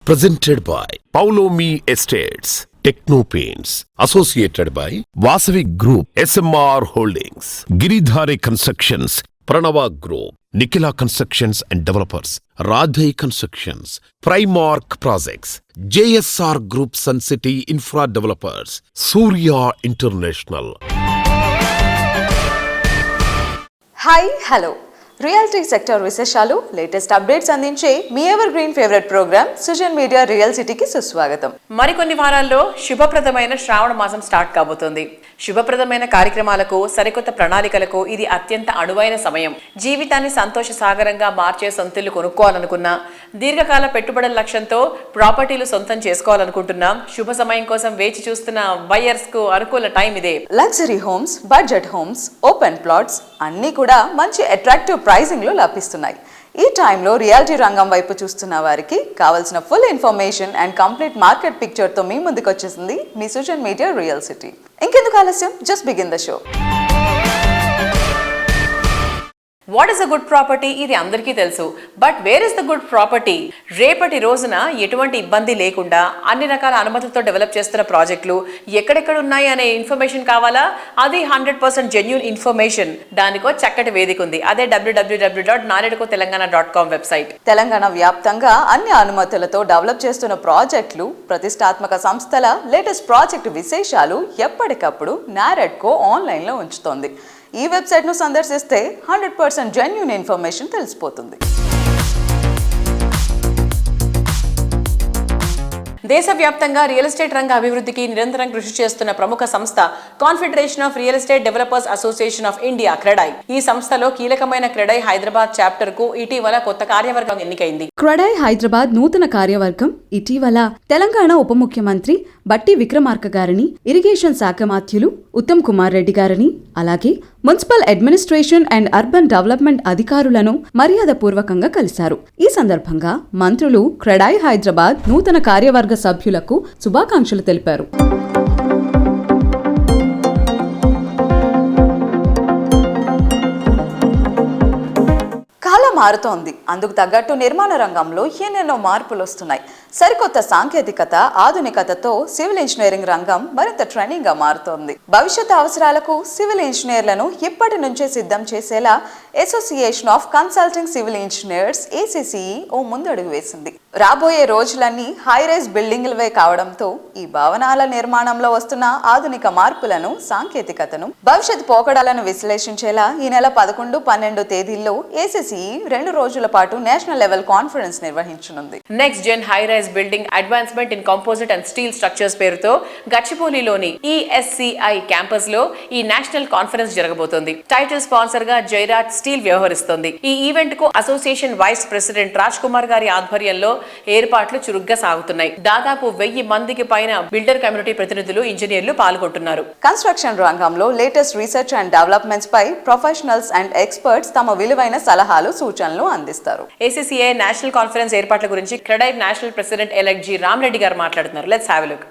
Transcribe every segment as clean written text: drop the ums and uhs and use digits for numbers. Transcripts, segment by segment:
Presented by Paulomi Estates, Techno Paints, associated by Vasavi Group, SMR Holdings, Giridhare Constructions, Pranava Group, Nikhila Constructions and Developers, Radhe Constructions, Primark Projects, JSR Group Sun City Infra Developers, Surya International. Hi, hello. Realty sector విశేషాలు latest updates అందించే మీ evergreen favourite programme Sujan media real సిటీకి సుస్వాగతం. మరికొన్ని వారాల్లో శుభప్రదమైన శ్రావణ మాసం start కాబోతోంది. శుభప్రదమైన కార్యక్రమాలకు, సరికొత్త ప్రణాళికలకు ఇది అత్యంత అనువైన సమయం. జీవితాన్ని సంతోష సాగరంగా మార్చే సొంతిల్లు కొనుక్కోవాలనుకున్నా, దీర్ఘకాల పెట్టుబడుల లక్ష్యంతో ప్రాపర్టీలు సొంతం చేసుకోవాలనుకుంటున్నా, శుభ సమయం కోసం వేచి చూస్తున్న బయర్స్ కు అనుకూల టైం ఇదే. Luxury homes, budget homes, open plots అన్నీ కూడా మంచి అట్రాక్టివ్ ప్రైసింగ్ లో లభిస్తున్నాయి. ఈ టైంలో రియాలిటీ రంగం వైపు చూస్తున్న వారికి కావాల్సిన full information and complete market picture తో మీ ముందుకు వచ్చేసింది మీ సుజన్ మీడియా రియల్ సిటీ. ఇంకెందుకు ఆలస్యం, just begin the show. What is a good property? ఇది అందరికీ తెలుసు. But where is the good property? రేపటి రోజున ఎటువంటి ఇబ్బంది లేకుండా అన్ని రకాల అనుమతులతో డెవలప్ చేస్తున్న ప్రాజెక్టులు ఎక్కడెక్కడ ఉన్నాయి అనే ఇన్ఫర్మేషన్ కావాలా? అది 100% జెన్యూన్ ఇన్ఫర్మేషన్. దానికో చక్కటి వేదిక ఉంది. అదే www.naredukotelangana.com వెబ్సైట్. తెలంగాణ వ్యాప్తంగా అన్ని అనుమతులతో డెవలప్ చేస్తున్న ప్రాజెక్టులు, ప్రతిష్టాత్మక సంస్థల లేటెస్ట్ ప్రాజెక్టు విశేషాలు ఎప్పటికప్పుడు నారెడ్కో ఆన్లైన్లో ఉంచుతోంది. ఈ వెబ్సైట్ను సందర్శిస్తే 100% జెన్యూన్ ఇన్ఫర్మేషన్ తెలిసిపోతుంది. దేశవ్యాప్తంగా రియల్ ఎస్టేట్ రంగ అభివృద్ధికి నిరంతరం కృషి చేస్తున్న ప్రముఖ సంస్థ confederation of real estate developers association of India, CREDAI. ఈ సంస్థలో కీలకమైన క్రెడై హైదరాబాద్ చాప్టర్ కు ఇటీవల కొత్త కార్యవర్గం ఎన్నికైంది. క్రెడై హైదరాబాద్ నూతన కార్యవర్గం ఇటీవల తెలంగాణ ఉప ముఖ్యమంత్రి బట్టి విక్రమార్క గారిని, ఇరిగేషన్ శాఖ మాత్యులు ఉత్తమ్ కుమార్ రెడ్డి గారిని, అలాగే municipal administration and urban development అధికారులను మర్యాదపూర్వకంగా కలిశారు. ఈ సందర్భంగా మంత్రులు క్రెడై హైదరాబాద్ నూతన కార్యవర్గ సభ్యులకు శుభాకాంక్షలు తెలిపారు. కాలం మారుతోంది. అందుకు తగ్గట్టు నిర్మాణ రంగంలో ఎన్నెన్నో మార్పులు వస్తున్నాయి. సరికొత్త సాంకేతికత, ఆధునికతతో సివిల్ ఇంజనీరింగ్ రంగం మరింత ట్రెండింగ్ గా మారుతోంది. భవిష్యత్ అవసరాలకు సివిల్ ఇంజనీర్లను ఇప్పటి నుంచే సిద్ధం చేసేలా association of consulting civil engineers ACCE ఓ ముందడుగు వేసింది. రాబోయే రోజులన్నీ హై రైజ్ బిల్డింగ్లవే కావడంతో ఈ భవనాల నిర్మాణంలో వస్తున్న ఆధునిక మార్పులను, సాంకేతికతను, భవిష్యత్ పోకడాలను విశ్లేషించేలా ఈ నెల 11, 12 తేదీల్లో ACCE 2 రోజుల పాటు నేషనల్ లెవెల్ కాన్ఫరెన్స్ నిర్వహించనుంది. Next gen high rise building advancement in composite and steel structures పేరుతో గచ్చిబౌలిలోని ESCI క్యాంపస్ లో ఈ నేషనల్ కాన్ఫరెన్స్ జరగబోతోంది. టైటిల్ స్పాన్సర్ గా జైరాట్ స్టీల్ వ్యవహరిస్తోంది. ఈ ఈవెంట్ కు association vice president Raj Kumar గారి ఆధ్వర్యంలో ఏర్పాట్లు చురుగ్గా సాగుతున్నాయి. దాదాపు 1000 మందికి పైన బిల్డర్ కమ్యూనిటీ ప్రతినిధులు, ఇంజనీర్లు పాల్గొంటున్నారు. కన్స్ట్రక్షన్ రంగంలో లేటెస్ట్ రీసెర్చ్ అండ్ డెవలప్మెంట్స్ పై ప్రొఫెషనల్స్ అండ్ ఎక్స్పర్ట్స్ తమ విలువైన సలహాలు, సూచనలు అందిస్తారు. ACCA నేషనల్ కాన్ఫరెన్స్ ఏర్పాట్ల గురించి CREDAI national president elect G Ram Reddy గారు మాట్లాడుతున్నారు. Let's have a look.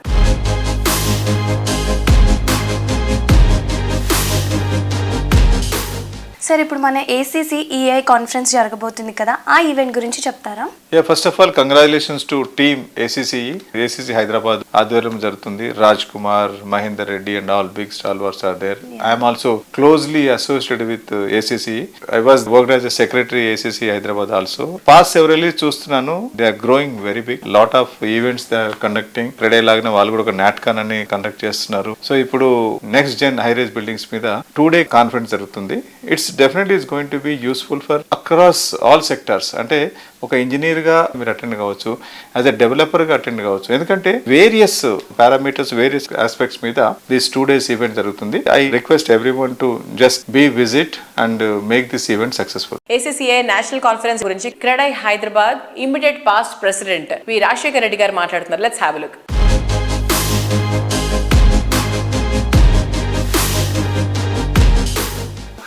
Sir, ఇప్పుడు మన ACCEI కాన్ఫరెన్స్ జరగబోతుంది కదా, ఆ ఈవెంట్ గురించి చెప్తారా? First of all congratulations to team ACCE Hyderabad ఆధ్వర్యం జరుగుతుంది. Raj Kumar, Mahender Reddy and all big stalwarts are there. I'm also closely associated with ACCE. I was worked as a secretary ACCE Hyderabad also. Past several years చూస్తున్నాను, they are growing very big. Lot of events they are conducting. CREDAI లాగా వాళ్ళు కూడా ఒక నాట్కాన్ అని conduct చేస్తున్నారు. So ఇప్పుడు next gen high rise buildings మీద 2 day conference జరుగుతుంది. It's definitely is going to be useful for across all sectors. అంటే ఒక ఇంజనీర్ గా మీరు అటెండ్ కావచ్చు, యాజ్ ఎ డెవలపర్ గా అటెండ్ కావచ్చు. ఎందుకంటే వేరియస్ పారామీటర్స్, వేరియస్ ఆస్పెక్ట్స్ మీద దిస్ 2 days ఈవెంట్ జరుగుతుంది. I request everyone to just be visit and make this event successful. ACCA national conference గురించి CREDAI Hyderabad immediate past president వి రాజశేఖర్ రెడ్డి గారు మాట్లాడుతున్నారు. Let's have a look.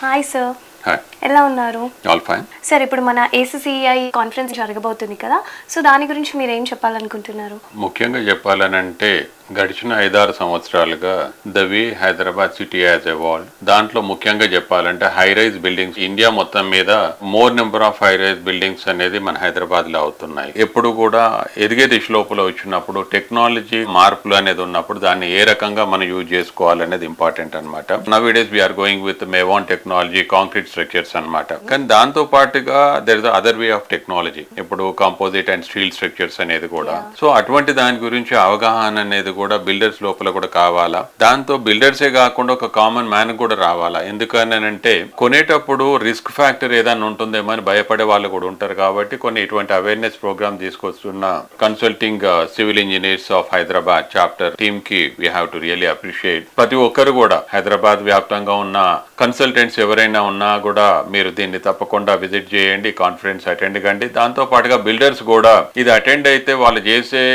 Hi sir. Hi. ఎలా ఉన్నారు? All fine. Sir, ఇప్పుడు మన ACCEI conference జరగబోతుంది కదా, సో దాని గురించి మీరు ఏం చెప్పాలనుకుంటున్నారు? ముఖ్యంగా చెప్పాలనంటే గడిచిన 5-6 సంవత్సరాలుగా the way Hyderabad city has evolved. దాంట్లో ముఖ్యంగా చెప్పాలంటే హై రైజ్ బిల్డింగ్స్ ఇండియా మొత్తం మీద more number of high rise buildings అనేది మన హైదరాబాద్ లో అవుతున్నాయి. ఎప్పుడు కూడా ఎదిగే దిశ లోపల వచ్చినప్పుడు టెక్నాలజీ మార్పులు అనేది ఉన్నప్పుడు దాన్ని ఏ రకంగా మనం యూజ్ చేసుకోవాలనేది ఇంపార్టెంట్ అనమాట. Nowadays we're going with Mivan technology, concrete structures అనమాట. కానీ దాంతో పాటుగా there is other way of technology, ఇప్పుడు కాంపోజిట్ అండ్ స్టీల్ స్ట్రక్చర్స్ అనేది కూడా. సో అటువంటి దాని గురించి అవగాహన అనేది కూడా బిల్డర్స్ లోపల కూడా కావాలా. దాంతో బిల్డర్సే కాకుండా ఒక కామన్ మ్యాన్ కూడా రావాలా. ఎందుకనంటే కొనేటప్పుడు రిస్క్ ఫ్యాక్టర్ ఏదైనా ఉంటుందేమో అని భయపడే వాళ్ళు కూడా ఉంటారు. కాబట్టి కొన్ని ఇటువంటి అవేర్నెస్ ప్రోగ్రామ్ తీసుకొస్తున్న consulting civil engineers of Hyderabad chapter team కి we have to really appreciate. ప్రతి ఒక్కరు కూడా హైదరాబాద్ వ్యాప్తంగా ఉన్న కన్సల్టెంట్స్ ఎవరైనా ఉన్నా కూడా మీరు దీన్ని తప్పకుండా విజిట్ చేయండి, కాన్ఫరెన్స్ అటెండ్ కండి. దాంతో పాటుగా బిల్డర్స్ కూడా ఇది అటెండ్ అయితే వాళ్ళు చేసే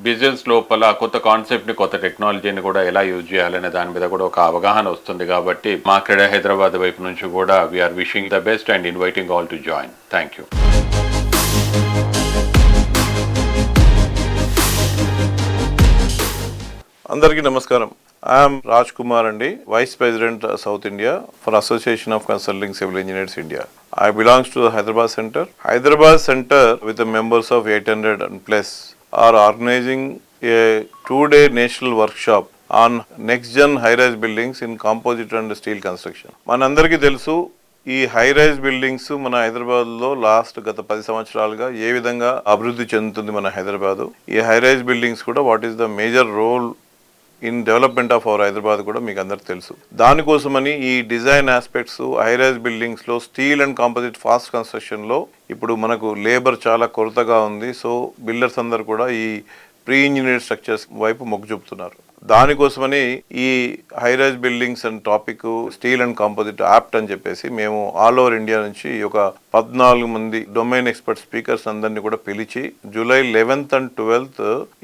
బిజినెస్ లోపల కొత్త కాన్సెప్ట్ ని, కొత్త టెక్నాలజీని కూడా ఎలా యూజ్ చేయాలనే దాని మీద కూడా ఒక అవగాహన వస్తుంది. కాబట్టి మా క్రీడా హైదరాబాద్ వైపు నుంచి కూడా we're wishing the best and inviting all to join. Thank you. అందరికీ నమస్కారం. ఐఎమ్ రాజ్ కుమార్ అండి, vice president south India for association of consulting civil engineers India. I belongs to the Hyderabad Center. Hyderabad Center with the members of 800 and plus are organizing a 2-day national workshop on next gen high rise buildings in composite and steel construction. మనందరికీ తెలుసు ఈ high rise buildings మన హైదరాబాద్ లో గత 10 సంవత్సరాలుగా ఏ విధంగా అభివృద్ధి చెందుతుంది మన హైదరాబాద్. ఈ హై రైజ్ బిల్డింగ్స్ కూడా what is the major role in development of our Hyderabad కూడా మీకు అందరికి తెలుసు. దానికోసమని ఈ design aspects high rise buildings లో steel and composite fast construction లో ఇప్పుడు మనకు లేబర్ చాలా కొరతగా ఉంది. సో బిల్డర్స్ అందరు కూడా ఈ ప్రీ ఇంజనీర్ స్ట్రక్చర్స్ వైపు మొగ్గు చూపుతున్నారు. దానికోసమని ఈ high rise buildings and topic steel and composite apt అని చెప్పేసి మేము ఆల్ ఓవర్ ఇండియా నుంచి ఒక 14 మంది డొమైన్ ఎక్స్పర్ట్ స్పీకర్స్ అందరినీ కూడా పిలిచి July 11th and 12th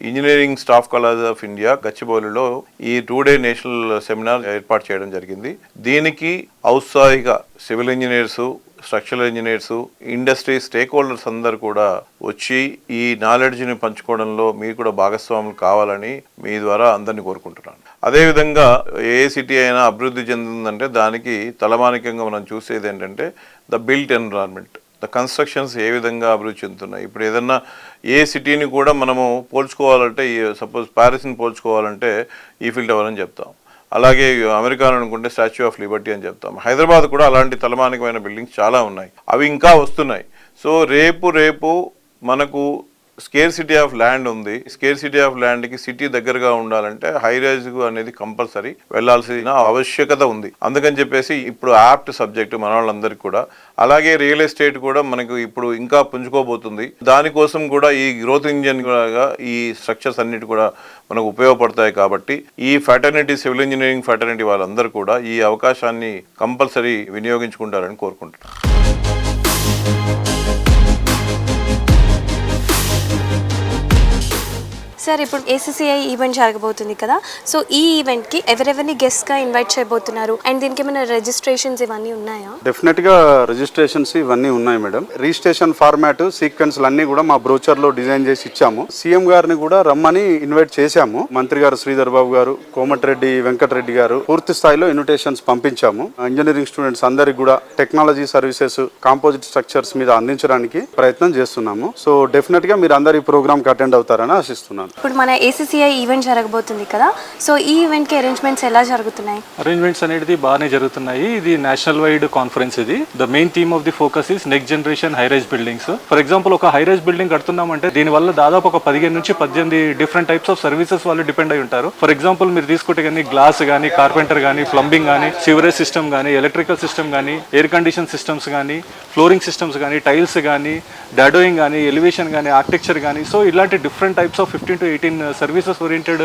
engineering staff college of India గచ్చిబౌలిలో ఈ 2-day నేషనల్ సెమినార్ ఏర్పాటు చేయడం జరిగింది. దీనికి ఔత్సాహిక civil engineers, structural engineers, industry stakeholders అందరు కూడా వచ్చి ఈ నాలెడ్జ్ని పంచుకోవడంలో మీరు కూడా భాగస్వాములు కావాలని మీ ద్వారా అందరినీ కోరుకుంటున్నాను. అదేవిధంగా ఏ సిటీ అయినా అభివృద్ధి చెందిందంటే దానికి తలమానికంగా మనం చూసేది ఏంటంటే the built environment, the constructions ఏ విధంగా అభివృద్ధి చెందుతున్నాయి. ఇప్పుడు ఏదన్నా ఏ సిటీని కూడా మనము పోల్చుకోవాలంటే సపోజ్ ప్యారిస్ని పోల్చుకోవాలంటే ఈఫిల్ టవర్ అని చెప్తాం, అలాగే అమెరికా అనుకుంటే స్టాచ్యూ ఆఫ్ లిబర్టీ అని చెప్తాం. హైదరాబాద్ కూడా అలాంటి తలమానికమైన బిల్డింగ్స్ చాలా ఉన్నాయి, అవి ఇంకా వస్తున్నాయి. సో రేపు మనకు స్కేర్ సిటీ ఆఫ్ ల్యాండ్ ఉంది. స్కేర్ సిటీ ఆఫ్ ల్యాండ్కి సిటీ దగ్గరగా ఉండాలంటే హై రైజ్ అనేది కంపల్సరీ వెళ్లాల్సిన ఆవశ్యకత ఉంది. అందుకని చెప్పేసి ఇప్పుడు యాప్ట్ సబ్జెక్ట్ మన వాళ్ళందరికీ కూడా. అలాగే రియల్ ఎస్టేట్ కూడా మనకు ఇప్పుడు ఇంకా పుంజుకోబోతుంది. దానికోసం కూడా ఈ గ్రోత్ ఇంజన్ ఈ స్ట్రక్చర్స్ అన్నిటి కూడా మనకు ఉపయోగపడతాయి. కాబట్టి ఈ ఫ్యాటర్నిటీ, సివిల్ ఇంజనీరింగ్ ఫ్యాటర్నిటీ వాళ్ళందరూ కూడా ఈ అవకాశాన్ని కంపల్సరీ వినియోగించుకుంటారని కోరుకుంటున్నాను. సార్, ఇప్పుడు ACCEI ఈవెంట్ జరగబోతుంది కదా, సో ఈ ఈవెంట్కి ఎవరెవరిని గెస్ట్గా ఇన్వైట్ చేయబోతున్నారు అండ్ దీనికి ఏమైనా రిజిస్ట్రేషన్స్ ఇవన్నీ ఉన్నాయా? డెఫినెట్గా రిజిస్ట్రేషన్స్ ఇవన్నీ ఉన్నాయి మేడం. రిజిస్ట్రేషన్ ఫార్మాట్, సీక్వెన్స్లు అన్నీ కూడా మా బ్రోచర్లో డిజైన్ చేసి ఇచ్చాము. సీఎం గారిని కూడా రమ్మని ఇన్వైట్ చేశాము. మంత్రి గారు శ్రీధర్ బాబు గారు, కోమటిరెడ్డి వెంకటరెడ్డి గారు పూర్తి స్థాయిలో ఇన్విటేషన్స్ పంపించాము. ఇంజనీరింగ్ స్టూడెంట్స్ అందరికి కూడా టెక్నాలజీ సర్వీసెస్, కాంపోజిట్ స్ట్రక్చర్స్ మీద అందించడానికి ప్రయత్నం చేస్తున్నాము. సో డెఫినెట్గా మీరు అందరు ఈ ప్రోగ్రామ్కి అటెండ్ అవుతారని ఆశిస్తున్నాను. ఇప్పుడు మన ACCEI ఈవెంట్ జరగబోతుంది కదా, సో ఈ ఈవెంట్కి అరేంజ్మెంట్స్ ఎలా జరుగుతున్నాయి? అరేంజ్మెంట్స్ అనేది బాగానే జరుగుతున్నాయి. ఇది నేషనల్ వైడ్ కాన్ఫరెన్స్. ఇది the main theme of the focus is next generation high rise buildings. For example, ఒక హై రైజ్ బిల్డింగ్ కడుతున్నామంటే దీనివల్ల దాదాపు ఒక 15 నుంచి 18 డిఫరెంట్ టైప్స్ ఆఫ్ సర్వీసెస్ వాళ్ళు డిపెండ్ అయి ఉంటారు. ఫర్ ఎగ్జాంపుల్ మీరు తీసుకుంటే కానీ గ్లాస్ కానీ, కార్పెంటర్ కానీ, ప్లంబింగ్ కానీ, సివరేజ్ సిస్టమ్ కానీ, ఎలక్ట్రికల్ సిస్టమ్ కానీ, ఎయిర్ కండిషన్ సిస్టమ్స్ కానీ, ఫ్లోరింగ్ సిస్టమ్స్ కానీ, టైల్స్ కానీ, డాడోయింగ్ కానీ, ఎలివేషన్ కానీ, ఆర్కిటెక్చర్ కానీ, సో ఇలాంటి different types of 15 to 18 services oriented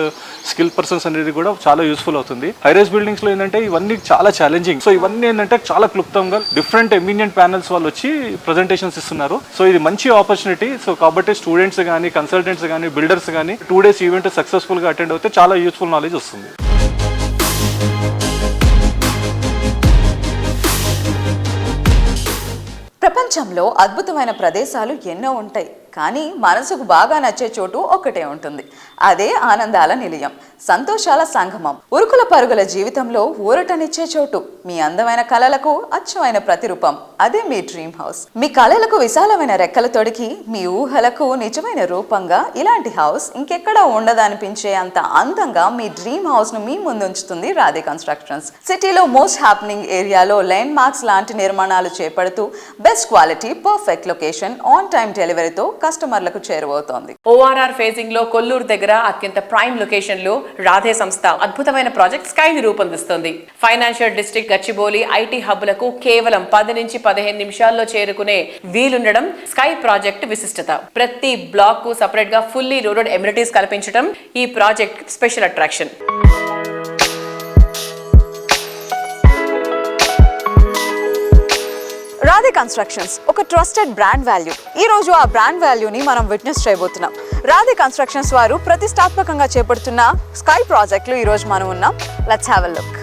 skill persons అనేది కూడా చాలా యూస్ఫుల్ అవుతుంది. హై రైజ్ బిల్డింగ్స్ లో ఏంటంటే ఇవన్నీ చాలా ఛాలెంజింగ్. సో ఇవన్నీ ఏంటంటే చాలా క్లుప్తంగా డిఫరెంట్ ఎమినియంట్ ప్యానల్స్ వాళ్ళు వచ్చి ప్రజెంటేషన్స్ ఇస్తున్నారు. సో ఇది మంచి ఆపర్చునిటీ. సో కాబట్టి స్టూడెంట్స్ కానీ, కన్సల్టెంట్స్ కానీ, బిల్డర్స్ కానీ 2 days ఈవెంట్ సక్సెస్ఫుల్ గా అటెండ్ అవుతే చాలా యూస్ఫుల్ నాలెడ్జ్ వస్తుంది. ప్రపంచంలో అద్భుతమైన ప్రదేశాలు ఎన్నో ఉంటాయి, కానీ మనసుకు బాగా నచ్చే చోటు ఒక్కటే ఉంటుంది. అదే ఆనందాల నిలయం, సంతోషాల సంగమం, ఉరుకుల పరుగుల జీవితంలో ఊరటనిచ్చే చోటు, మీ అందమైన కలలకు అచ్చమైన ప్రతిరూపం. అదే మీ డ్రీమ్ హౌస్. మీ కలలకు విశాలమైన రెక్కలు తొడిగి మీ ఊహలకు నిజమైన రూపంగా ఇలాంటి హౌస్ ఇంకెక్కడా ఉండదనిపించే అంత అందంగా మీ డ్రీమ్ హౌస్ ను మీ ముందుంచుతుంది రాధే కన్స్ట్రక్షన్స్. సిటీలో మోస్ట్ హ్యాపెనింగ్ ఏరియాలో ల్యాండ్ మార్క్స్ లాంటి నిర్మాణాలు చేపడుతూ best quality, perfect location, on time డెలివరీతో కస్టమర్లకు చేరువవుతోంది. ఓఆర్ఆర్ ఫేజింగ్ లో కొల్లూరు దగ్గర అత్యంత ప్రైమ్ లొకేషన్ లో రాధే సంస్థ అద్భుతమైన ప్రాజెక్ట్ స్కై ని రూపొందిస్తుంది. ఫైనాన్షియల్ డిస్ట్రిక్ట్ గచ్చిబౌలి ఐటీ హబ్బులకు కేవలం 10 నుంచి 15 నిమిషాల్లో చేరుకునే వీలుండడం స్కై ప్రాజెక్ట్ విశిష్టత. ప్రతి బ్లాక్ కు సపరేట్ గా ఫుల్లీ లోడెడ్ ఎమ్యూనిటీస్ కల్పించడం ఈ project special attraction. Radhe constructions ఒక ట్రస్టెడ్ బ్రాండ్ వాల్యూ. ఈ రోజు ఆ బ్రాండ్ వాల్యూని మనం విట్నెస్ చేయబోతున్నాం. రాధే కన్స్ట్రక్షన్స్ వారు ప్రతిష్టాత్మకంగా చేపడుతున్న స్కై ప్రాజెక్టులు ఈ రోజు మనం ఉన్నాం. Let's have a look.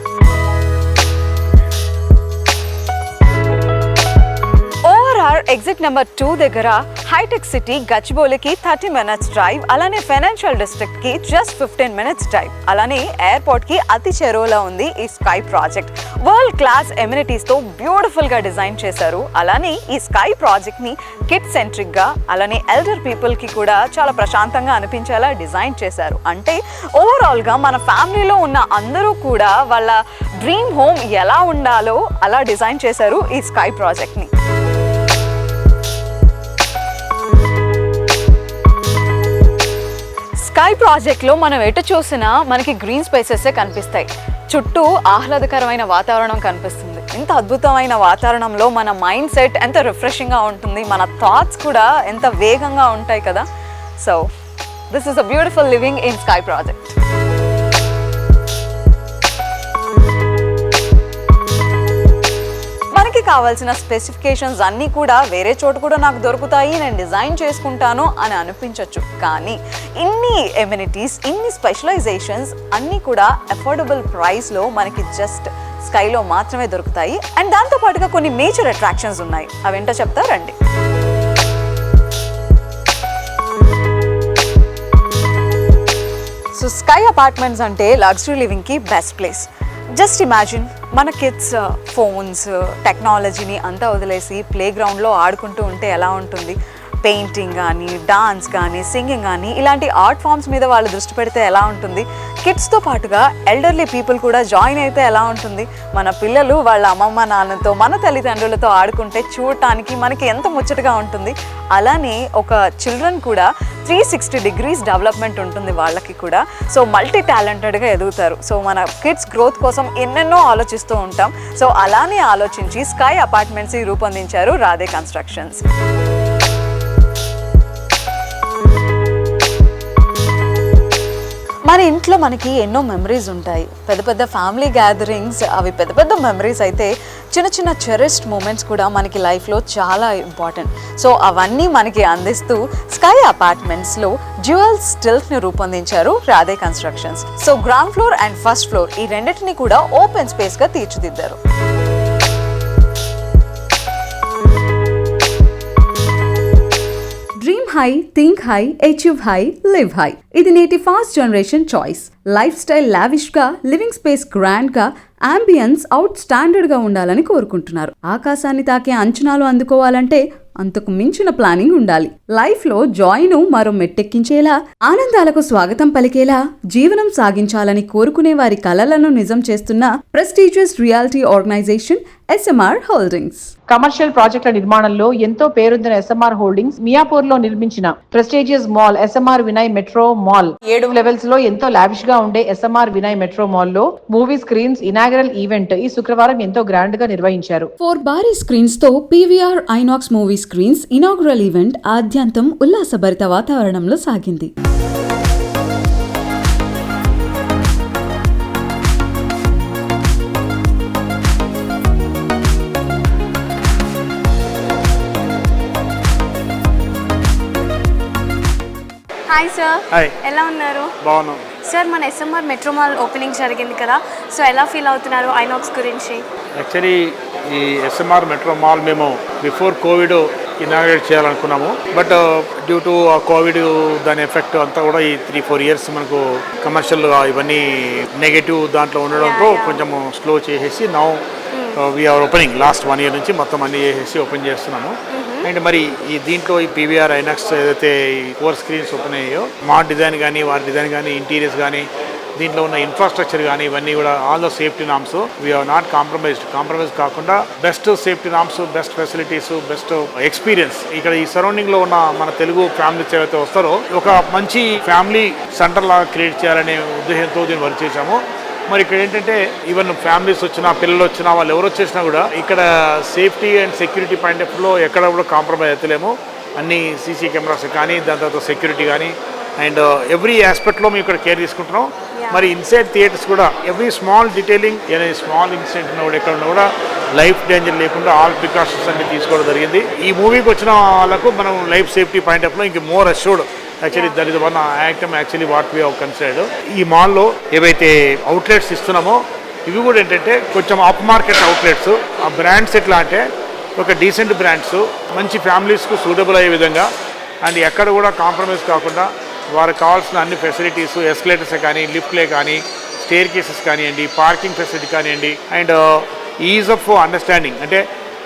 ORR exit number 2 దగ్గర హైటెక్ సిటీ గచ్చిబౌలికి 30 మినిట్స్ డ్రైవ్, అలానే ఫైనాన్షియల్ డిస్ట్రిక్ట్ కి జస్ట్ 15 మినిట్స్ డ్రైవ్, అలానే ఎయిర్పోర్ట్ కి అతి చేరువలో ఉంది ఈ sky project. World class amenities తో బ్యూటిఫుల్ గా డిజైన్ చేశారు. అలానే ఈ స్కై ప్రాజెక్ట్ ని కిడ్ సెంట్రిక్ గా, అలానే ఎల్డర్ పీపుల్ కి కూడా చాలా ప్రశాంతంగా అనిపించేలా డిజైన్ చేశారు. అంటే ఓవరాల్ గా మన ఫ్యామిలీలో ఉన్న అందరూ కూడా వాళ్ళ డ్రీమ్ హోమ్ ఎలా ఉండాలో అలా డిజైన్ చేశారు ఈ స్కై ప్రాజెక్ట్ ని. స్కై ప్రాజెక్ట్లో మనం ఎటు చూసినా మనకి గ్రీన్ స్పేసెసే కనిపిస్తాయి. చుట్టూ ఆహ్లాదకరమైన వాతావరణం కనిపిస్తుంది. ఇంత అద్భుతమైన వాతావరణంలో మన మైండ్ సెట్ ఎంత రిఫ్రెషింగ్గా ఉంటుంది, మన థాట్స్ కూడా ఎంత వేగంగా ఉంటాయి కదా. So this is a beautiful living in sky project. మనకి కావాల్సిన స్పెసిఫికేషన్స్ అన్నీ కూడా వేరే చోట కూడా నాకు దొరుకుతాయి, నేను డిజైన్ చేసుకుంటాను అని అనిపించవచ్చు. కానీ ఇన్ని ఎమ్యూనిటీస్, ఇన్ని స్పెషలైజేషన్స్ అన్నీ కూడా అఫోర్డబుల్ ప్రైస్లో మనకి జస్ట్ స్కైలో మాత్రమే దొరుకుతాయి. అండ్ దాంతోపాటుగా కొన్ని మేజర్ అట్రాక్షన్స్ ఉన్నాయి. అవేంటో చెప్తా రండి. సో స్కై అపార్ట్మెంట్స్ అంటే లగ్జరీ లివింగ్కి బెస్ట్ ప్లేస్. జస్ట్ ఇమాజిన్, మన కిడ్స్ ఫోన్స్, టెక్నాలజీని అంతా వదిలేసి ప్లే గ్రౌండ్లో ఆడుకుంటూ ఉంటే ఎలా ఉంటుంది? పెయింటింగ్ కానీ, డాన్స్ కానీ, సింగింగ్ కానీ ఇలాంటి ఆర్ట్ ఫామ్స్ మీద వాళ్ళు దృష్టి పెడితే ఎలా ఉంటుంది? కిడ్స్తో పాటుగా ఎల్డర్లీ పీపుల్ కూడా జాయిన్ అయితే ఎలా ఉంటుంది? మన పిల్లలు వాళ్ళ అమ్మమ్మ నాన్నతో, మన తల్లిదండ్రులతో ఆడుకుంటే చూడటానికి మనకి ఎంత ముచ్చటగా ఉంటుంది. అలానే ఒక చిల్డ్రన్ కూడా 360 డిగ్రీస్ డెవలప్మెంట్ ఉంటుంది వాళ్ళకి కూడా. సో మల్టీ టాలెంటెడ్గా ఎదుగుతారు. సో మన కిడ్స్ గ్రోత్ కోసం ఎన్నెన్నో ఆలోచిస్తూ ఉంటాం. సో అలానే ఆలోచించి స్కై అపార్ట్మెంట్స్ రూపొందించారు రాధే కన్స్ట్రక్షన్స్. మన ఇంట్లో మనకి ఎన్నో మెమరీస్ ఉంటాయి. పెద్ద పెద్ద ఫ్యామిలీ గ్యాదరింగ్స్, అవి పెద్ద పెద్ద మెమరీస్ అయితే చిన్న చిన్న చెరిష్డ్ మూమెంట్స్ కూడా మనకి లైఫ్లో చాలా ఇంపార్టెంట్. సో అవన్నీ మనకి అందిస్తూ స్కై అపార్ట్మెంట్స్లో డ్యూయల్ స్టిల్స్ని రూపొందించారు Radhe constructions. So ground floor and first floor ఈ రెండింటిని కూడా ఓపెన్ స్పేస్గా తీర్చిదిద్దారు. Dream high, think high, achieve high, live high. ఇది నేటి fast generation choice. Life style lavish గా, లివింగ్ స్పేస్ గ్రాండ్ గా, అంబియన్స్ అవుట్ స్టాండర్డ్ గా ఉండాలని కోరుకుంటున్నారు. ఆకాశాన్ని తాకే అంచనాలు అందుకోవాలంటే అంతకు మించిన ప్లానింగ్ ఉండాలి. లైఫ్ లో జాయ్ ను మరో మెట్టెక్కించేలా, ఆనందాలకు స్వాగతం పలికేలా జీవనం సాగించాలని కోరుకునే వారి కలలను నిజం చేస్తున్న prestigious reality organisation SMR holdings. Commercial ప్రాజెక్టుల నిర్మాణంలో ఎంతో పేరొందిన SMR హోల్డింగ్స్ మియాపూర్ లో నిర్మించిన prestigious mall SMR Vinay metro mall 7 levels లో ఎంతో లావిష్ గా ఉండే SMR వినయ్ మెట్రో మాల్ లో మూవీ స్క్రీన్స్ ఇనాగరల్ ఈవెంట్ ఈ శుక్రవారం ఎంతో గ్రాండ్ గా నిర్వహించారు. 4 భారీ స్క్రీన్స్ తో PVR INOX movie screens inaugural event ఆద్యంతం ఉల్లాసభరిత వాతావరణంలో సాగింది. Hi sir. హాయ్. ఎలా ఉన్నారు? బాగున్నాం సార్, మన ఎస్ఎంఆర్ మెట్రో మాల్ ఓపెనింగ్ జరిగింది కదా, సో ఎలా ఫీల్ అవుతున్నారు ఐనాక్స్ గురించి? యాక్చువల్లీ ఈ ఎస్ఎంఆర్ మెట్రో మాల్ మేము బిఫోర్ కోవిడ్ ఇనాగ్రేట్ చేయాలనుకున్నాము. బట్ డ్యూ టు ఆ కోవిడ్ దాని ఎఫెక్ట్ అంతా కూడా ఈ 3-4 ఇయర్స్ మనకు కమర్షియల్ ఇవన్నీ నెగటివ్ దాంట్లో ఉండడంతో కొంచెం స్లో చేసేసి now we're opening. Last 1 year నుంచి మొత్తం అన్ని చేసేసి ఓపెన్ చేస్తున్నాము. అండ్ మరి ఈ దీంట్లో ఈ పీవీఆర్ ఐనాక్స్ ఏదైతే ఈ 4 screens ఓపెన్ అయ్యాయో మా డిజైన్ కానీ వారి డిజైన్ కానీ ఇంటీరియర్స్ కానీ దీంట్లో ఉన్న ఇన్ఫ్రాస్ట్రక్చర్ కానీ ఇవన్నీ కూడా all the safety norms we have not compromise కాకుండా best safety norms, best facilities, best experience ఇక్కడ ఈ సరౌండింగ్లో ఉన్న మన తెలుగు ఫ్యామిలీస్ ఏవైతే వస్తారో ఒక మంచి ఫ్యామిలీ సెంటర్ లాగా క్రియేట్ చేయాలనే ఉద్దేశంతో దీన్ని వర్క్ చేశాము. మరి ఇక్కడ ఏంటంటే ఈవెన్ ఫ్యామిలీస్ వచ్చినా పిల్లలు వచ్చినా వాళ్ళు ఎవరు వచ్చేసినా కూడా ఇక్కడ safety and security point of వ్యూలో ఎక్కడ కూడా కాంప్రమైజ్ అవుతలేము. అన్ని సీసీ కెమెరాస్ కానీ దాని తర్వాత సెక్యూరిటీ కానీ అండ్ ఎవ్రీ ఆస్పెక్ట్లో మేము ఇక్కడ కేర్ తీసుకుంటున్నాం. మరి ఇన్సైడ్ థియేటర్స్ కూడా ఎవ్రీ స్మాల్ డీటెయిలింగ్ ఏదైనా స్మాల్ ఇన్సిడెంట్ ఉన్న కూడా ఎక్కడ ఉన్నా కూడా లైఫ్ డేంజర్ లేకుండా ఆల్ ప్రికాషన్స్ అన్ని తీసుకోవడం జరిగింది. ఈ మూవీకి వచ్చిన వాళ్ళకు మనం లైఫ్ సేఫ్టీ పాయింట్ ఆఫ్ వ్యూలో ఇంక more assured actually that is one item actually what we have considered. ఈ మాల్లో ఏవైతే అవుట్లెట్స్ ఇస్తున్నామో ఇవి కూడా ఏంటంటే కొంచెం అప్ మార్కెట్ అవుట్లెట్స్. ఆ బ్రాండ్స్ ఎట్లా అంటే ఒక డీసెంట్ బ్రాండ్స్ మంచి ఫ్యామిలీస్కు సూటబుల్ అయ్యే విధంగా అండ్ ఎక్కడ కూడా కాంప్రమైజ్ కాకుండా వారికి కావాల్సిన అన్ని ఫెసిలిటీస్ ఎస్కలేటర్స్ కానీ లిఫ్ట్లే కానీ స్టేర్ కేసెస్ కానివ్వండి పార్కింగ్ ఫెసిలిటీ కానివ్వండి అండ్ ఈజ్ ఆఫ్ అండర్స్టాండింగ్ అంటే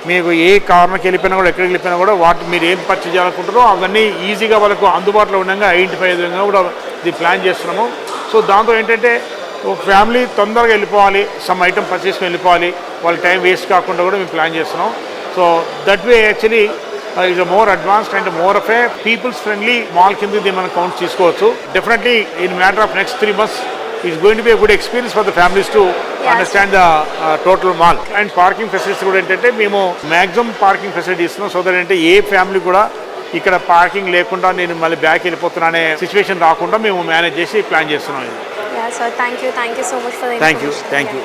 మీకు ఏ కార్నర్కి వెళ్ళిపోయినా కూడా ఎక్కడికి వెళ్ళిపోయినా కూడా వాటి మీరు ఏం పర్చేజ్ చేయాలనుకుంటారో అవన్నీ ఈజీగా వాళ్ళకు అందుబాటులో ఉండగా ఐడెంటిఫై అయ్యే విధంగా కూడా ఇది ప్లాన్ చేస్తున్నాము. సో దాంతో ఏంటంటే ఒక ఫ్యామిలీ తొందరగా వెళ్ళిపోవాలి, సమ్ ఐటమ్ పర్చేస్కి వెళ్ళిపోవాలి, వాళ్ళ టైం వేస్ట్ కాకుండా కూడా మేము ప్లాన్ చేస్తున్నాం. So that way actually it more advanced and more of a peoples friendly mall కింద ఇది మనం కౌంట్ చేసుకోవచ్చు. Definitely in matter of next 3 months is going to be a good experience for the families to understand the total mall. And parking facilities కూడా ఏంటంటే మేము maximum parking facility ఇస్తున్నాం. So that అంటే ఏ family కూడా ఇక్కడ parking లేకుండా నేను మళ్ళీ బ్యాక్ వెళ్ళిపోతున్నా అనే సిచ్యువేషన్ రాకుండా మేము మేనేజ్ చేసి ప్లాన్ చేస్తున్నాం. Thank you so much for thank you.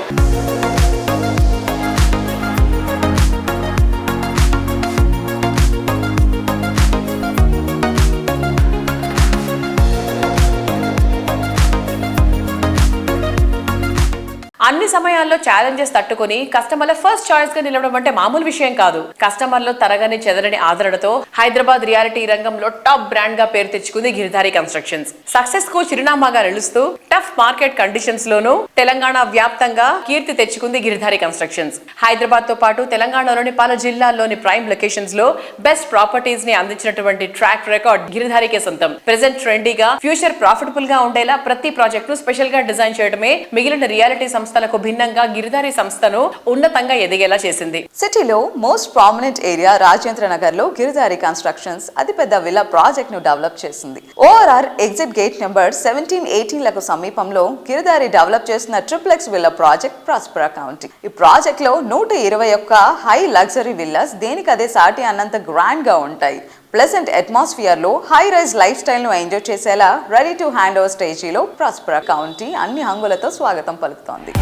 అన్ని సమయాల్లో ఛాలెంజెస్ తట్టుకుని కస్టమర్ల ఫస్ట్ చాయిస్ గా నిలవడం అంటే మామూలు విషయం కాదు. కస్టమర్లు తరగని చెదరని ఆదరణతో హైదరాబాద్ రియాలిటీ రంగంలో టాప్ బ్రాండ్ గా పేరు తెచ్చుకుంది గిరిధారి కన్స్ట్రక్షన్స్. సక్సెస్ కు చిరునామాగా నిలుస్తూ టఫ్ మార్కెట్ కండిషన్స్ లోనూ తెలంగాణ వ్యాప్తంగా కీర్తి తెచ్చుకుంది గిరిధారి కన్స్ట్రక్షన్స్. హైదరాబాద్ తో పాటు తెలంగాణలోని పలు జిల్లాల్లోని ప్రైమ్ లొకేషన్స్ లో బెస్ట్ ప్రాపర్టీస్ ని అందించినటువంటి ట్రాక్ రికార్డ్ గిరిధారికే సొంతం. ప్రెజెంట్ ట్రెండీగా ఫ్యూచర్ ప్రాఫిటబుల్ గా ఉండేలా ప్రతి ప్రాజెక్ట్ ను స్పెషల్ గా డిజైన్ చేయడమే మిగిలిన రియాలిటీ సంస్థలకు భిన్నంగా గిరిధారి సంస్థను ఉన్నతంగా ఎదిగేలా చేసింది. సిటీలో most prominent area Rajendra Nagar లో గిరిధారి కన్స్ట్రక్షన్స్ అతిపెద్ద విల్లా ప్రాజెక్ట్ ను డెవలప్ చేసింది. ఓఆర్ఆర్ ఎగ్జిట్ గేట్ నెంబర్ 17-18 లకు సమీపంలో గిరిధారి డెవలప్ చేసిన triplex villa project Prospera county. ఈ ప్రాజెక్ట్ లో 121 హై లగ్జరీ విల్లాస్ దేనికదే సాటి అన్నంత గ్రాండ్ గా ఉంటాయి. ప్లెజెంట్ అట్మాస్ఫియర్ లో హై రైజ్ లైఫ్ స్టైల్ ను ఎంజాయ్ చేసేలా రెడీ టు హ్యాండ్ ఓవర్ స్టేజీలో ప్రాస్పరా కౌంటీ అన్ని హంగులతో స్వాగతం పలుకుతోంది.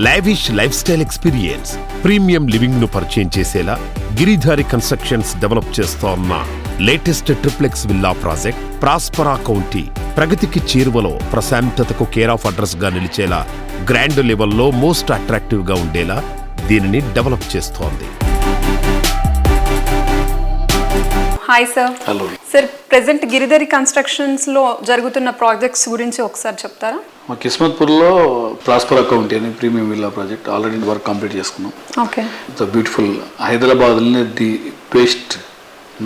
Lavish lifestyle experience premium living ను పరిచయం చేసేలా గిరిధారి కన్స్ట్రక్షన్స్ డెవలప్ చేస్తోన్న latest triplex villa project Prospera county ప్రగతికి చేరువలో ప్రశాంతతకు కేర్ ఆఫ్ అడ్రస్ గా నిలిచేలా గ్రాండ్ లెవెల్లో మోస్ట్ అట్రాక్టివ్ గా ఉండేలా దీనిని డెవలప్ చేస్తోంది. Hi sir. Hello sir. Present Giridhari constructions లో జరుగుతున్న ప్రాజెక్ట్స్ గురించి ఒకసారి చెప్తారా? మా కిస్మత్పూర్లో ప్రాస్పరా కౌంటీ అని premium villa project already work complete చేసుకున్నాం. ఓకే. It's beautiful. హైదరాబాద్లోనే the best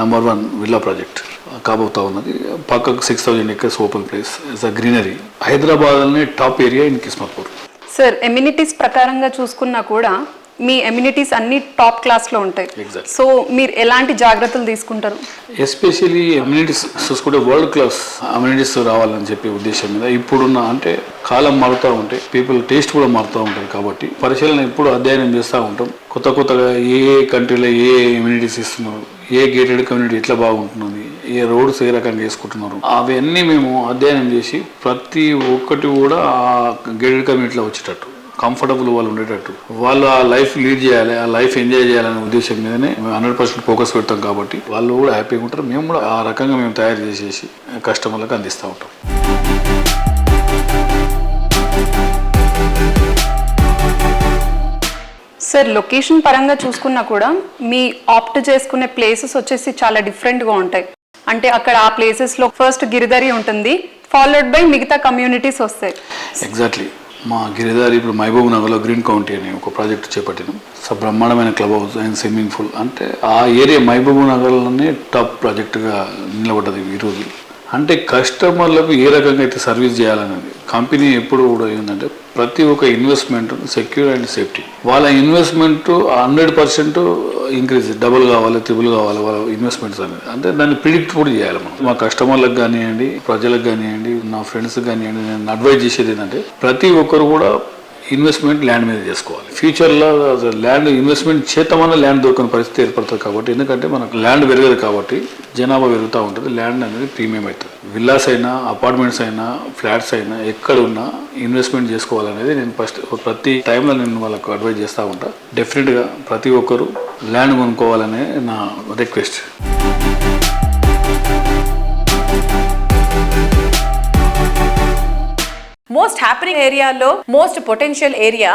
number 1 villa project కాబోతా ఉన్నది. పక్కకు 6000 acres open place. It's a greenery. హైదరాబాద్లోనే టాప్ ఏరియా ఇన్ కిస్మత్పూర్. సార్, ఎమ్యూనిటీస్ ప్రకారంగా చూసుకున్నా కూడా మీ ఎమ్యూనిటీస్ అన్ని టాప్ క్లాస్లో ఉంటాయి. సో మీరు ఎలాంటి జాగ్రత్తలు తీసుకుంటారు? ఎస్పెషల్లీ ఎమ్యూనిటీస్ చూసుకుంటే వరల్డ్ క్లాస్ అమ్యూనిటీస్ రావాలని చెప్పే ఉద్దేశం మీద ఇప్పుడున్న అంటే కాలం మారుతూ ఉంటాయి, పీపుల్ టేస్ట్ కూడా మారుతూ ఉంటుంది. కాబట్టి పరిశీలన ఎప్పుడు అధ్యయనం చేస్తూ ఉంటాం. కొత్తగా ఏ కంట్రీలో ఏ ఎమ్యూనిటీస్ ఇస్తున్నారు, ఏ గేటెడ్ కమ్యూనిటీ ఎట్లా బాగుంటున్నది, ఏ రోడ్స్ ఏ రకంగా వేసుకుంటున్నారు, అవన్నీ మేము అధ్యయనం చేసి ప్రతి ఒక్కటి కూడా ఆ గేటెడ్ కమ్యూనిటీలో వచ్చేటట్టు కంఫర్టబుల్ వాళ్ళు ఉండేటట్టు వాళ్ళు ఆ లైఫ్ లీడ్ చేయాలి, ఆ లైఫ్ ఎంజాయ్ చేయాలనే ఉద్దేశం మీదనే మేము 100% ఫోకస్ పెడతాం కాబట్టి వాళ్ళు కూడా హ్యాపీగా ఉంటారు. మేము కూడా ఆ రకంగా మేము తయారు చేసేసి కస్టమర్లకు అందిస్తూ ఉంటాం. సార్ లొకేషన్ పరంగా చూసుకున్నా కూడా మీ ఆప్ట్ చేసుకునే ప్లేసెస్ వచ్చేసి చాలా డిఫరెంట్గా ఉంటాయి. అంటే అక్కడ ఆ ప్లేసెస్లో ఫస్ట్ గిరిదారి ఉంటుంది, ఫాలోడ్ బై మిగతా కమ్యూనిటీస్ వస్తాయి. ఎగ్జాక్ట్లీ. మా గిరిదారి ఇప్పుడు మహబూబ్ నగర్లో గ్రీన్ కౌంటీ అని ఒక ప్రాజెక్ట్ చేపట్టినాం. బ్రహ్మాండమైన club house and swimming pool. అంటే ఆ ఏరియా మహబూబ్ నగర్లోనే టాప్ ప్రాజెక్టుగా నిలబడ్డది ఈరోజు. అంటే కస్టమర్లకు ఏ రకంగా అయితే సర్వీస్ చేయాలనేది కంపెనీ ఎప్పుడు కూడా ఏంటంటే ప్రతి ఒక్క ఇన్వెస్ట్మెంట్ సెక్యూర్ అండ్ సేఫ్టీ. వాళ్ళ ఇన్వెస్ట్మెంట్ 100% ఇంక్రీజ్, డబుల్ కావాలి, ట్రిపుల్ కావాలి వాళ్ళ ఇన్వెస్ట్మెంట్స్ అనేది. అంటే దాన్ని ప్రిడిక్ట్ కూడా చేయాలి మనం. మా కస్టమర్లకు కానివ్వండి, ప్రజలకు కానివ్వండి, నా ఫ్రెండ్స్కి కానివ్వండి, నేను అడ్వైజ్ చేసేది ఏంటంటే ప్రతి ఒక్కరు కూడా ఇన్వెస్ట్మెంట్ ల్యాండ్ మీద చేసుకోవాలి. ఫ్యూచర్లో ల్యాండ్ ఇన్వెస్ట్మెంట్ చేద్దామన్న ల్యాండ్ దొరకని పరిస్థితి ఏర్పడుతుంది. కాబట్టి ఎందుకంటే మనకు ల్యాండ్ పెరగదు కాబట్టి జనాభా పెరుగుతూ ఉంటుంది, ల్యాండ్ అనేది ప్రీమియం అవుతుంది. విల్లాస్ అయినా, అపార్ట్మెంట్స్ అయినా, ఫ్లాట్స్ అయినా ఎక్కడ ఉన్నా ఇన్వెస్ట్మెంట్ చేసుకోవాలనేది నేను ఫస్ట్ ప్రతి టైంలో నేను వాళ్ళకు అడ్వైజ్ చేస్తూ ఉంటా. డెఫినెట్గా ప్రతి ఒక్కరు ల్యాండ్ కొనుక్కోవాలనే నా రిక్వెస్ట్. మోస్ట్ హ్యాపెనింగ్ ఏరియాలో మోస్ట్ పొటెన్షియల్ ఏరియా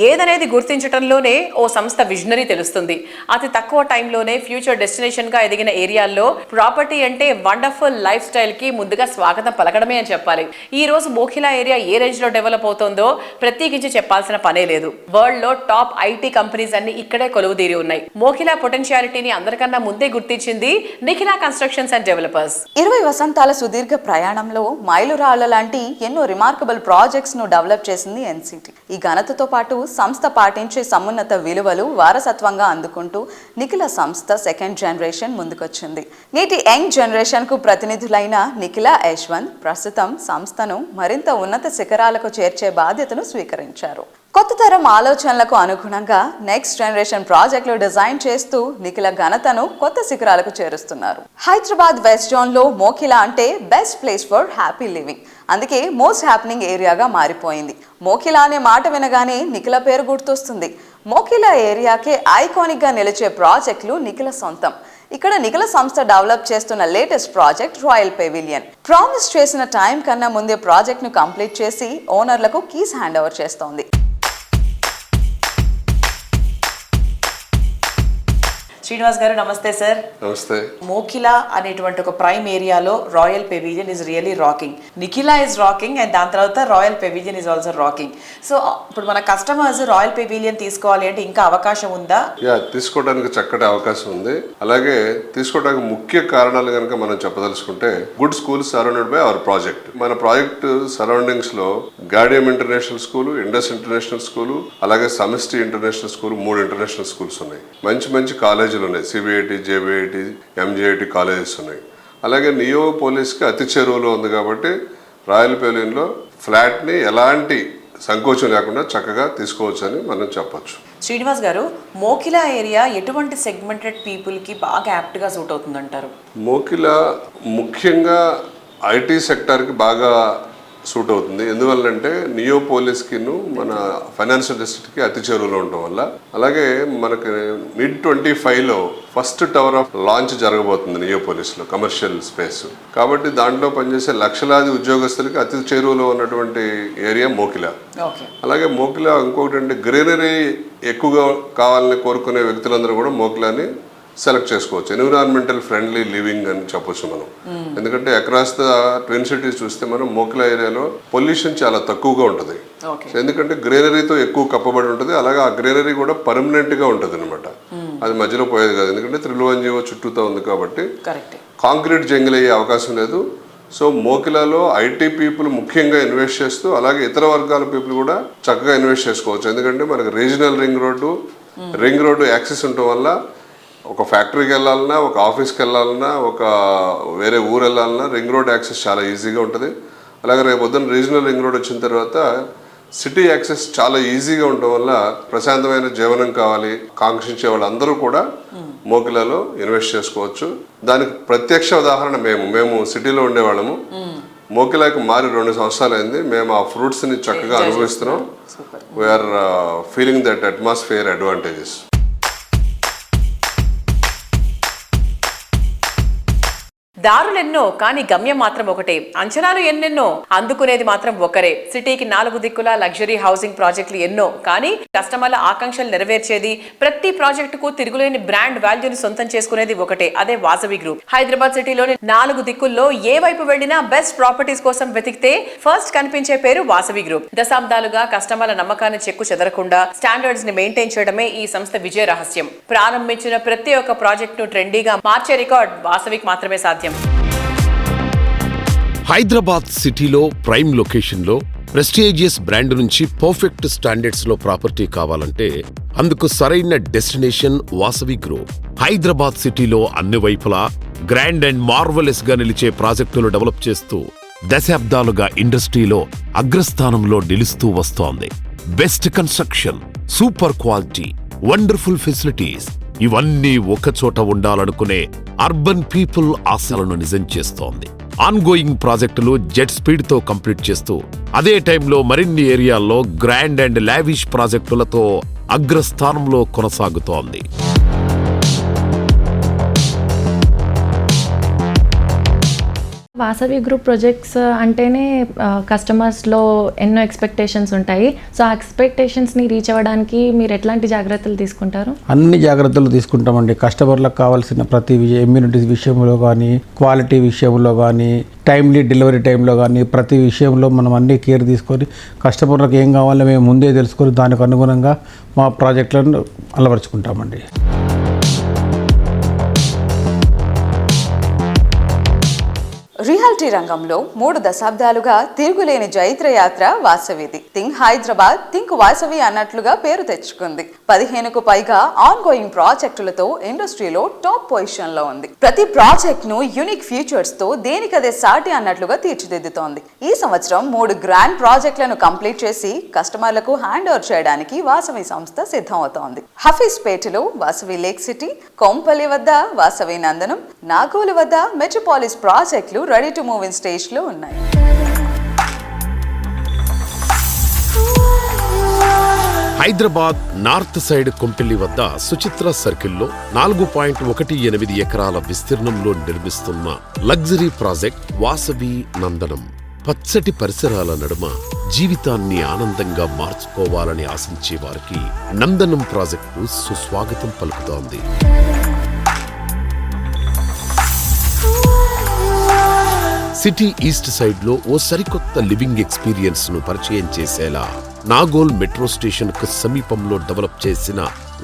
ఏదనేది గుర్తించడంలోనే ఓ సంస్థ విజనరీ తెలుస్తుంది. అతి తక్కువ టైంలోనే ఫ్యూచర్ డెస్టినేషన్ గా ఎదిగిన ఏరియాల్లో ప్రాపర్టీ అంటే వండర్ఫుల్ లైఫ్ స్టైల్ కి ముందుగా స్వాగతం పలకడమే అని చెప్పాలి. ఈ రోజు మోఖిలా ఏరియా ఏ రేంజ్ లో డెవలప్ అవుతుందో ప్రత్యేకించి చెప్పాల్సిన పనే లేదు. వరల్డ్ లో టాప్ ఐటీ కంపెనీస్ అన్ని ఇక్కడే కొలువుదీరి ఉన్నాయి. మోఖిలా పొటెన్షియాలిటీని అందరికన్నా ముందే గుర్తించింది నిఖిలా కన్స్ట్రక్షన్స్ అండ్ డెవలపర్స్. 20 వసంతాల సుదీర్ఘ ప్రయాణంలో మైలురాళ్ల లాంటి ఎన్నో రిమార్కబుల్ ప్రాజెక్ట్స్ ను డెవలప్ చేసింది ఎన్సిటీ. ఈ ఘనతతో పాటు సంస్థ పాటించే సమున్నత విలువలు వారసత్వంగా అందుకుంటూ నిఖిల సంస్థ సెకండ్ జనరేషన్ ముందుకొచ్చింది. నేటి యంగ్ జనరేషన్ కు ప్రతినిధులైన నిఖిల యశ్వంత్ ప్రస్తుతం సంస్థను మరింత ఉన్నత శిఖరాలకు చేర్చే బాధ్యతను స్వీకరించారు. కొత్త తరం ఆలోచనలకు అనుగుణంగా నెక్స్ట్ జనరేషన్ ప్రాజెక్టులు డిజైన్ చేస్తూ నిఖిల ఘనతను కొత్త శిఖరాలకు చేరుస్తున్నారు. హైదరాబాద్ వెస్ట్ జోన్ లో మోఖిలా అంటే best place for happy living. అందుకే మోస్ట్ హ్యాపెనింగ్ ఏరియాగా మారిపోయింది. మోఖిలా అనే మాట వినగానే నిఖిల పేరు గుర్తొస్తుంది. మోఖిలా ఏరియాకే ఐకానిక్ గా నిలిచే ప్రాజెక్టులు నిఖిల సొంతం. ఇక్కడ నిఖిల సంస్థ డెవలప్ చేస్తున్న latest project royal pavilion. Promise చేసిన టైం కన్నా ముందే ప్రాజెక్ట్ ను కంప్లీట్ చేసి ఓనర్లకు కీస్ హ్యాండ్ ఓవర్ చేస్తోంది. శ్రీనివాస్ గారు నమస్తే సార్. నమస్తే. మోఖిలా అనేటువంటి ఒక ప్రైమ్ ఏరియాలో royal pavilion is really rocking. Nikhila is rocking and దాని తర్వాత royal pavilion is also rocking. So ఇప్పుడు మన కస్టమర్స్ రాయల్ పెవిలియన్ తీసుకోవాలి అంటే ఇంకా అవకాశం ఉందా? తీసుకోవడానికి చక్కటి అవకాశం ఉంది. అలాగే తీసుకోవడానికి ముఖ్య కారణాలు కనుక మనం చెప్పదలుచుకుంటే good schools surrounded by our project. మన ప్రాజెక్ట్ సరౌండింగ్స్ లో Gaudium international school, Indus international school, అలాగే Samashti international school, 3 international schools ఉన్నాయి. మంచి మంచి కాలేజీలు ఉన్నాయి. సిబిఐటి, జేబిఐటి, ఎంజేఐటి కాలేజెస్ ఉన్నాయి. అలాగే నియోపోలిస్కి అతి చెరువులో ఉంది కాబట్టి రాయల్ పెవిలియన్లో ఫ్లాట్ని ఎలాంటి సంకోచం లేకుండా చక్కగా తీసుకోవచ్చు అని మనం చెప్పొచ్చు. శ్రీనివాస్ గారు, మోఖిలా ఏరియా ఎటువంటి సెగ్మెంటెడ్ పీపుల్కి బాగా యాప్ట్గా సూట్ అవుతుందంటారు? మోఖిలా ముఖ్యంగా ఐటీ సెక్టార్కి బాగా సూట్ అవుతుంది. ఎందువల్లంటే నియోపోలిస్కి మన ఫైనాన్షియల్ డిస్ట్రిక్ట్కి అతి చేరువలో ఉండటం వల్ల. అలాగే మనకి mid-25లో ఫస్ట్ టవర్ ఆఫ్ లాంచ్ జరగబోతుంది నియోపోలిస్లో, కమర్షియల్ స్పేస్. కాబట్టి దాంట్లో పనిచేసే లక్షలాది ఉద్యోగస్తులకి అతి చేరువలో ఉన్నటువంటి ఏరియా మోఖిలా. అలాగే మోఖిలా ఇంకొకటి అంటే గ్రీనరీ ఎక్కువగా కావాలని కోరుకునే వ్యక్తులందరూ కూడా మోఖిలాని సెలెక్ట్ చేసుకోవచ్చు. ఎన్విరాన్మెంటల్ ఫ్రెండ్లీ లివింగ్ అని చెప్పొచ్చు మనం. ఎందుకంటే అక్రాస్ ద ట్విన్ సిటీస్ చూస్తే మనం మోఖిలా ఏరియాలో పొల్యూషన్ చాలా తక్కువగా ఉంటుంది. ఎందుకంటే గ్రీనరీతో ఎక్కువ కప్పబడి ఉంటుంది. అలాగే ఆ గ్రీనరీ కూడా పర్మనెంట్ గా ఉంటుంది అనమాట. అది మధ్యలో పోయేది కాదు. ఎందుకంటే 301 చుట్టూతో ఉంది కాబట్టి కాంక్రీట్ జంగిల్ అయ్యే అవకాశం లేదు. సో మోఖిలాలో ఐటీ పీపుల్ ముఖ్యంగా ఇన్వెస్ట్ చేస్తూ, అలాగే ఇతర వర్గాల పీపుల్ కూడా చక్కగా ఇన్వెస్ట్ చేసుకోవచ్చు. ఎందుకంటే మనకు రీజనల్ రింగ్ రోడ్డు యాక్సెస్ ఉండటం వల్ల ఒక ఫ్యాక్టరీకి వెళ్ళాలన్నా, ఒక ఆఫీస్కి వెళ్ళాలన్నా, ఒక వేరే ఊరు వెళ్ళాలన్నా రింగ్ రోడ్ యాక్సెస్ చాలా ఈజీగా ఉంటుంది. అలాగే రేపు పొద్దున్న రీజనల్ రింగ్ రోడ్ వచ్చిన తర్వాత సిటీ యాక్సెస్ చాలా ఈజీగా ఉండటం వల్ల ప్రశాంతమైన జీవనం కావాలి కాంక్షించే వాళ్ళందరూ కూడా మోఖిలాలో ఇన్వెస్ట్ చేసుకోవచ్చు. దానికి ప్రత్యక్ష ఉదాహరణ మేము సిటీలో ఉండేవాళ్ళము. మోకిలాకి మారి 2 సంవత్సరాలు అయింది. మేము ఆ ఫ్రూట్స్ని చక్కగా అనుభవిస్తున్నాం. We're feeling that atmosphere advantages. దారులెన్నో కానీ గమ్యం మాత్రం ఒకటే, అంచనాలు ఎన్నెన్నో అందుకునేది మాత్రం ఒకరే. సిటీకి 4 దిక్కుల లగ్జరీ హౌసింగ్ ప్రాజెక్టులు ఎన్నో, కానీ కస్టమర్ల ఆకాంక్షలు నెరవేర్చేది, ప్రతి ప్రాజెక్టుకు తిరుగులేని బ్రాండ్ వాల్యూని సొంతం చేసుకునేది ఒకటే, అదే వాసవి గ్రూప్. హైదరాబాద్ సిటీలోని 4 దిక్కుల్లో ఏ వైపు వెళ్లినా బెస్ట్ ప్రాపర్టీస్ కోసం వెతికితే ఫస్ట్ కనిపించే పేరు వాసవి గ్రూప్. దశాబ్దాలుగా కస్టమర్ల నమ్మకాన్ని చెక్కు చెదరకుండా స్టాండర్డ్స్ ని మెయింటైన్ చేయడమే ఈ సంస్థ విజయ రహస్యం. ప్రారంభించిన ప్రతి ఒక్క ప్రాజెక్ట్ ను ట్రెండీగా మార్చే రికార్డ్ వాసవికి మాత్రమే సాధ్యం. హైదరాబాద్ సిటీలో ప్రైమ్ లొకేషన్లో ప్రెస్టీజియస్ బ్రాండ్ నుంచి పర్ఫెక్ట్ స్టాండర్డ్స్ లో ప్రాపర్టీ కావాలంటే అందుకు సరైన డెస్టినేషన్ వాసవి గ్రూప్. హైదరాబాద్ సిటీలో అన్ని వైపులా గ్రాండ్ అండ్ మార్వలెస్ గా నిలిచే ప్రాజెక్టులు డెవలప్ చేస్తూ దశాబ్దాలుగా ఇండస్ట్రీలో అగ్రస్థానంలో నిలుస్తూ వస్తోంది. Best construction, super quality, wonderful facilities ఇవన్నీ ఒకచోట ఉండాలనుకునే అర్బన్ పీపుల్ ఆశలను నిజం చేస్తోంది. ఆన్గోయింగ్ ప్రాజెక్టులు జెట్ స్పీడ్ తో కంప్లీట్ చేస్తూ అదే టైంలో మరిన్ని ఏరియాల్లో గ్రాండ్ అండ్ లావిష్ ప్రాజెక్టులతో అగ్రస్థానంలో కొనసాగుతోంది. వాసవి గ్రూప్ ప్రాజెక్ట్స్ అంటేనే కస్టమర్స్లో ఎన్నో ఎక్స్పెక్టేషన్స్ ఉంటాయి. సో ఆ ఎక్స్పెక్టేషన్స్ని రీచ్ అవ్వడానికి మీరు ఎట్లాంటి జాగ్రత్తలు తీసుకుంటారు? అన్ని జాగ్రత్తలు తీసుకుంటామండి. కస్టమర్లకు కావాల్సిన ప్రతి ఇమ్యూనిటీస్ విషయంలో కానీ, క్వాలిటీ విషయంలో కానీ, టైమ్లీ డెలివరీ టైంలో కానీ ప్రతి విషయంలో మనం అన్ని కేర్ తీసుకొని కస్టమర్లకు ఏం కావాలో మేము ముందే తెలుసుకొని దానికి అనుగుణంగా మా ప్రాజెక్టులను అలవరుచుకుంటామండి. రియాలిటీ రంగంలో 3 దశాబ్దాలుగా తిరుగులేని జైత్ర యాత్ర వాసవిది. థింక్ హైదరాబాద్, థింక్ వాసవి అన్నట్లుగా పేరు తెచ్చుకుంది. 15కు పైగా ఆన్ గోయింగ్ ప్రాజెక్టులతో ఇండస్ట్రీలో టాప్ పొజిషన్ లో ఉంది. ప్రతి ప్రాజెక్ట్ ను యూనిక్ ఫీచర్స్ తో దేనికదే సాటి అన్నట్లుగా తీర్చిదిద్దుతోంది. ఈ సంవత్సరం 3 గ్రాండ్ ప్రాజెక్టులను కంప్లీట్ చేసి కస్టమర్లకు హ్యాండ్ ఓవర్ చేయడానికి వాసవి సంస్థ సిద్ధమవుతోంది. హఫీజ్పేటలో వాసవి లేక్ సిటీ, కొంపల్లి వద్ద వాసవి నందనం, నాగోలు వద్ద మెట్రోపాలిస్ ప్రాజెక్టులు ready to move in stage లో ఉన్నాయి. హైదరాబాద్ నార్త్ సైడ్ కొంపెల్లి వద్ద సుచిత్ర సర్కిల్లో 4.18 ఎకరాల విస్తీర్ణంలో నిర్మిస్తున్న లగ్జరీ ప్రాజెక్ట్ వాసవి నందనం. పచ్చటి పరిసరాల నడుమ జీవితాన్ని ఆనందంగా మార్చుకోవాలని ఆశించే వారికి నందనం ప్రాజెక్టు సుస్వాగతం పలుకుతోంది. సిటీ ఈస్ట్ సైడ్ లో ఓ సరికొత్త లివింగ్ ఎక్స్పీరియన్స్ ను పరిచయం చేసేలా నాగోల్ మెట్రో స్టేషన్ కు సమీపంలో డెవలప్ చేసిన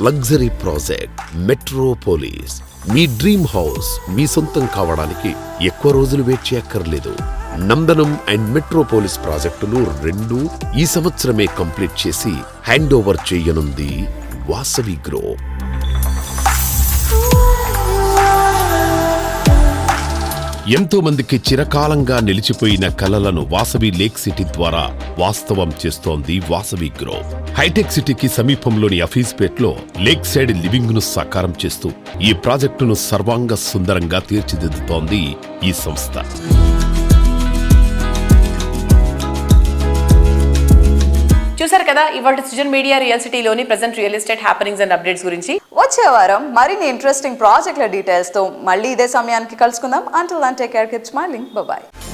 లగ్జరీ ప్రాజెక్ట్ మెట్రోపోలిస్. మీ డ్రీమ్ హౌస్ మీ సొంతం కావడానికి ఎక్కువ రోజులు వెయిట్ చేయక్కర్లేదు. నందనం అండ్ మెట్రోపోలిస్ ప్రాజెక్టులు 2 ఈ సంవత్సరమే కంప్లీట్ చేసి హ్యాండ్ ఓవర్ చేయనుంది వాసవి గ్రూప్. ఎంతో మందికి చిరకాలంగా నిలిచిపోయిన కలలను వాసవి లేక్ సిటీ ద్వారా వాస్తవం చేస్తోంది వాసవి గ్రూప్. హైటెక్ సిటీకి సమీపంలోని హఫీజ్పేట్లో లేక్ సైడ్ లివింగ్ ను సాకారం చేస్తూ ఈ ప్రాజెక్టును సర్వాంగ సుందరంగా తీర్చిదిద్దుతోంది ఈ సంస్థ. చూసారు కదా ఇవాళ సృజన్ మీడియా రియల్ సిటీలోని present real estate happenings and updates గురించి. వచ్చే వారం మరిన్ని ఇంట్రెస్టింగ్ ప్రాజెక్టుల డీటెయిల్స్ తో మళ్ళీ ఇదే సమయానికి కలుసుకుందాం. Until then, take care, keep smiling. Bye bye.